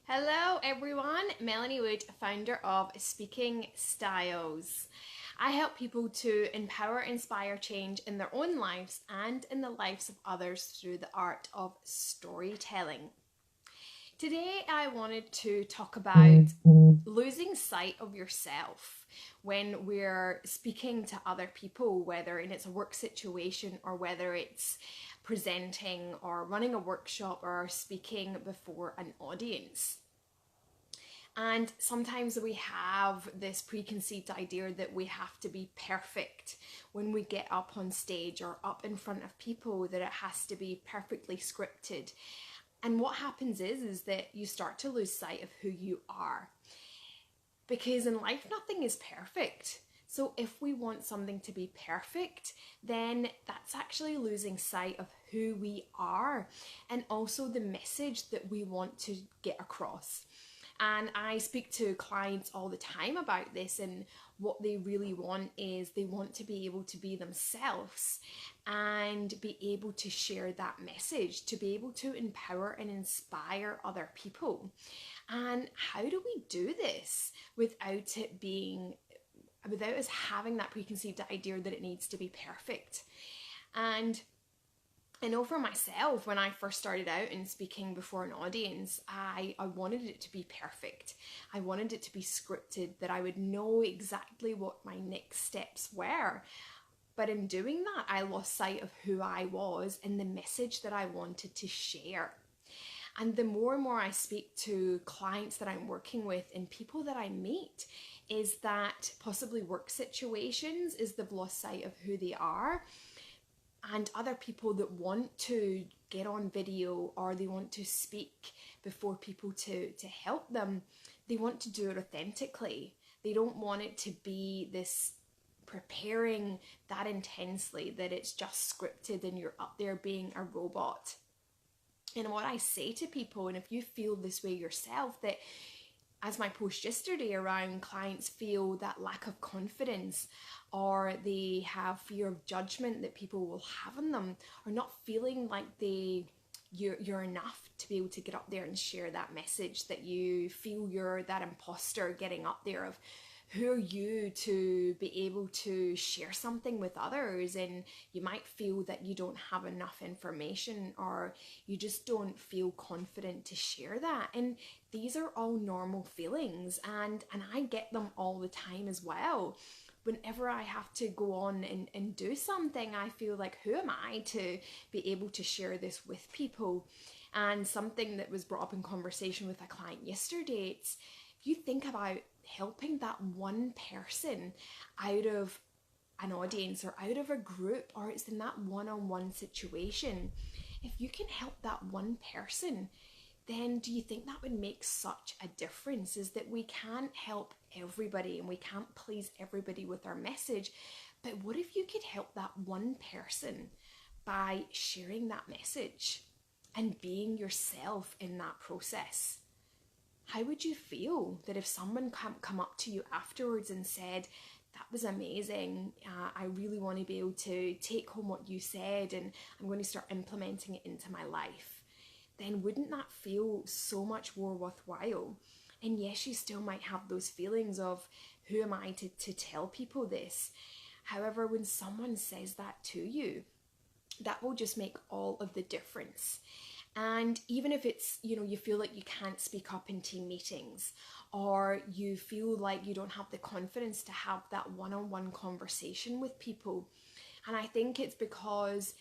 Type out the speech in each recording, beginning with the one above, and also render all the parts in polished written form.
Hello everyone, Melanie Wood, founder of Speaking Styles. I help people to empower, inspire change in their own lives and in the lives of others through the art of storytelling. Today I wanted to talk about losing sight of yourself when we're speaking to other people, whether it's a work situation or whether it's presenting or running a workshop or speaking before an audience. And sometimes we have this preconceived idea that we have to be perfect when we get up on stage or up in front of people, that it has to be perfectly scripted. And what happens is that you start to lose sight of who you are. Because in life, nothing is perfect. So if we want something to be perfect, then that's actually losing sight of who we are and also the message that we want to get across. And I speak to clients all the time about this, and what they really want is they want to be able to be themselves and be able to share that message, to be able to empower and inspire other people. And how do we do this without us having that preconceived idea that it needs to be perfect? And I know for myself, when I first started out in speaking before an audience, I wanted it to be perfect. I wanted it to be scripted, that I would know exactly what my next steps were. But in doing that, I lost sight of who I was and the message that I wanted to share. And the more and more I speak to clients that I'm working with and people that I meet, is that possibly work situations is they've lost sight of who they are. And other people that want to get on video or they want to speak before people to help them, they want to do it authentically. They don't want it to be this preparing that intensely, that it's just scripted and you're up there being a robot. And what I say to people, and if you feel this way yourself, that as my post yesterday around clients feel that lack of confidence, or they have fear of judgment that people will have on them, or not feeling like you're enough to be able to get up there and share that message, that you feel you're that imposter getting up there of who are you to be able to share something with others, and you might feel that you don't have enough information or you just don't feel confident to share that. And these are all normal feelings, and I get them all the time as well. Whenever I have to go on and do something, I feel like, who am I to be able to share this with people? And something that was brought up in conversation with a client yesterday, it's, if you think about helping that one person out of an audience or out of a group, or it's in that one-on-one situation, if you can help that one person, then do you think that would make such a difference? Is that we can't help everybody and we can't please everybody with our message, but what if you could help that one person by sharing that message and being yourself in that process? How would you feel that if someone come up to you afterwards and said, that was amazing, I really want to be able to take home what you said and I'm going to start implementing it into my life? Then wouldn't that feel so much more worthwhile? And yes, you still might have those feelings of, who am I to tell people this? However, when someone says that to you, that will just make all of the difference. And even if it's, you feel like you can't speak up in team meetings, or you feel like you don't have the confidence to have that one-on-one conversation with people. And I think it's because,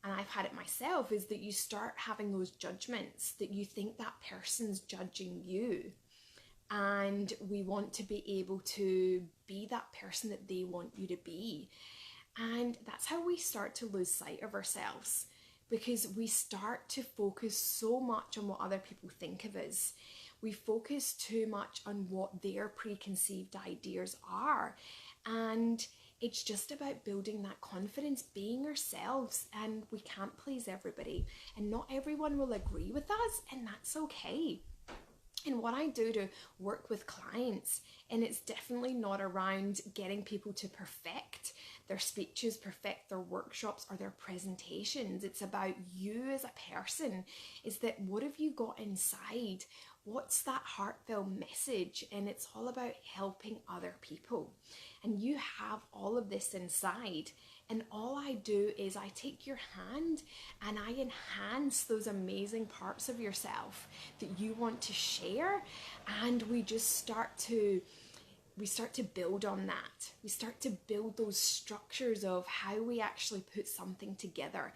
and I've had it myself, is that you start having those judgments, that you think that person's judging you. And we want to be able to be that person that they want you to be. And that's how we start to lose sight of ourselves, because we start to focus so much on what other people think of us. We focus too much on what their preconceived ideas are. And it's just about building that confidence, being ourselves, and we can't please everybody. And not everyone will agree with us, and that's okay. And what I do to work with clients, and it's definitely not around getting people to perfect their speeches, perfect their workshops or their presentations. It's about you as a person. Is that what have you got inside? What's that heartfelt message? And it's all about helping other people. And you have all of this inside. And all I do is I take your hand and I enhance those amazing parts of yourself that you want to share. And we start to build on that. We start to build those structures of how we actually put something together.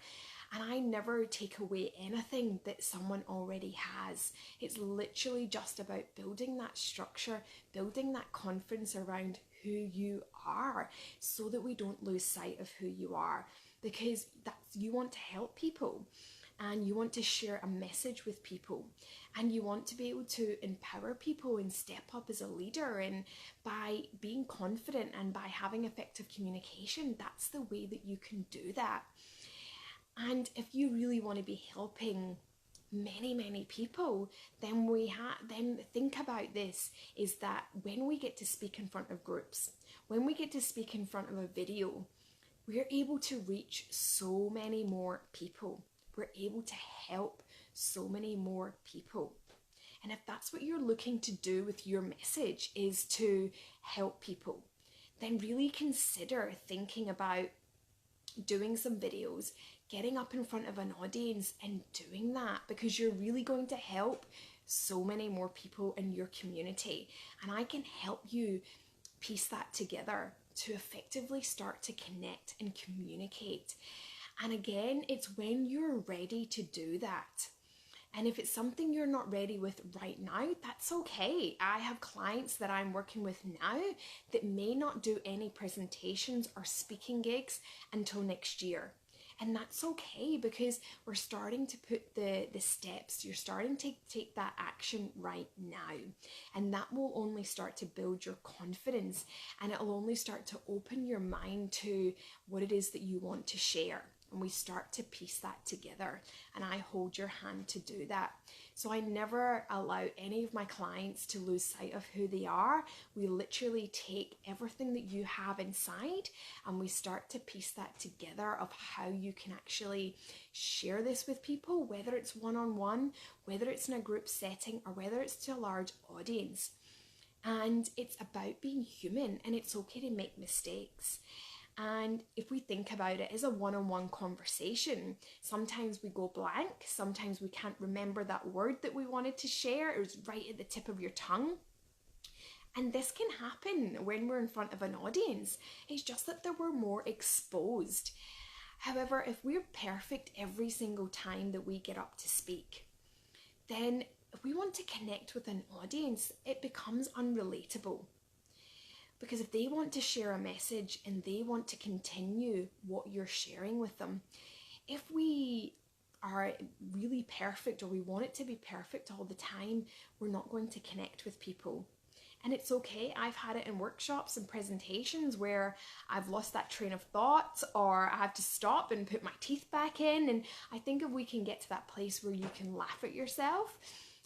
And I never take away anything that someone already has. It's literally just about building that structure, building that confidence around who you are, so that we don't lose sight of who you are, because you want to help people and you want to share a message with people and you want to be able to empower people and step up as a leader. And by being confident and by having effective communication, that's the way that you can do that. And if you really want to be helping many people, then then think about this, is that when we get to speak in front of groups, when we get to speak in front of a video, we're able to reach so many more people. We're able to help so many more people. And if that's what you're looking to do with your message, is to help people, then really consider thinking about doing some videos, getting up in front of an audience and doing that, because you're really going to help so many more people in your community. And I can help you piece that together to effectively start to connect and communicate. And again, it's when you're ready to do that. And if it's something you're not ready with right now, that's okay. I have clients that I'm working with now that may not do any presentations or speaking gigs until next year. And that's okay, because we're starting to put the steps. You're starting to take that action right now. And that will only start to build your confidence, and it'll only start to open your mind to what it is that you want to share. And we start to piece that together, and I hold your hand to do that. So I never allow any of my clients to lose sight of who they are. We literally take everything that you have inside and we start to piece that together of how you can actually share this with people, whether it's one-on-one, whether it's in a group setting, or whether it's to a large audience. And it's about being human, and it's okay to make mistakes. And if we think about it as a one-on-one conversation, sometimes we go blank, sometimes we can't remember that word that we wanted to share, it was right at the tip of your tongue. And this can happen when we're in front of an audience. It's just that we're more exposed. However, if we're perfect every single time that we get up to speak, then if we want to connect with an audience, it becomes unrelatable. Because if they want to share a message and they want to continue what you're sharing with them, if we are really perfect, or we want it to be perfect all the time, we're not going to connect with people. And it's okay. I've had it in workshops and presentations where I've lost that train of thought, or I have to stop and put my teeth back in. And I think if we can get to that place where you can laugh at yourself,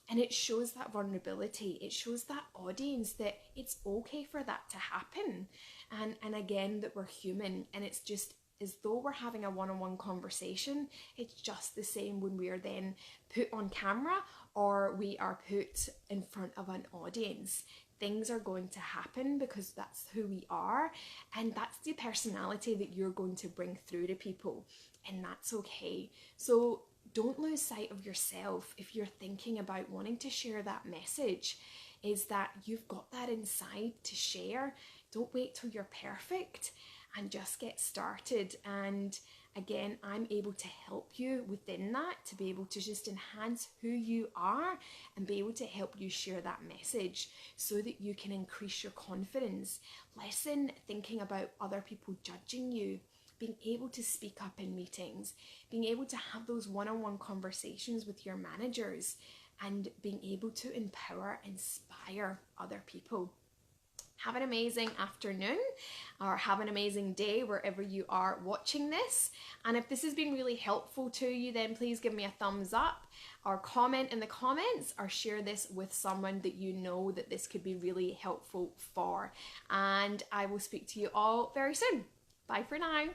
and it shows that vulnerability, it shows that audience that it's okay for that to happen. And again, that we're human, and it's just as though we're having a one-on-one conversation. It's just the same when we are then put on camera or we are put in front of an audience. Things are going to happen because that's who we are, and that's the personality that you're going to bring through to people, and that's okay. So don't lose sight of yourself if you're thinking about wanting to share that message, is that you've got that inside to share. Don't wait till you're perfect, and just get started. And again, I'm able to help you within that, to be able to just enhance who you are and be able to help you share that message so that you can increase your confidence. Lessen thinking about other people judging you, being able to speak up in meetings, being able to have those one-on-one conversations with your managers, and being able to empower, inspire other people. Have an amazing afternoon or have an amazing day wherever you are watching this. And if this has been really helpful to you, then please give me a thumbs up or comment in the comments or share this with someone that you know that this could be really helpful for. And I will speak to you all very soon. Bye for now.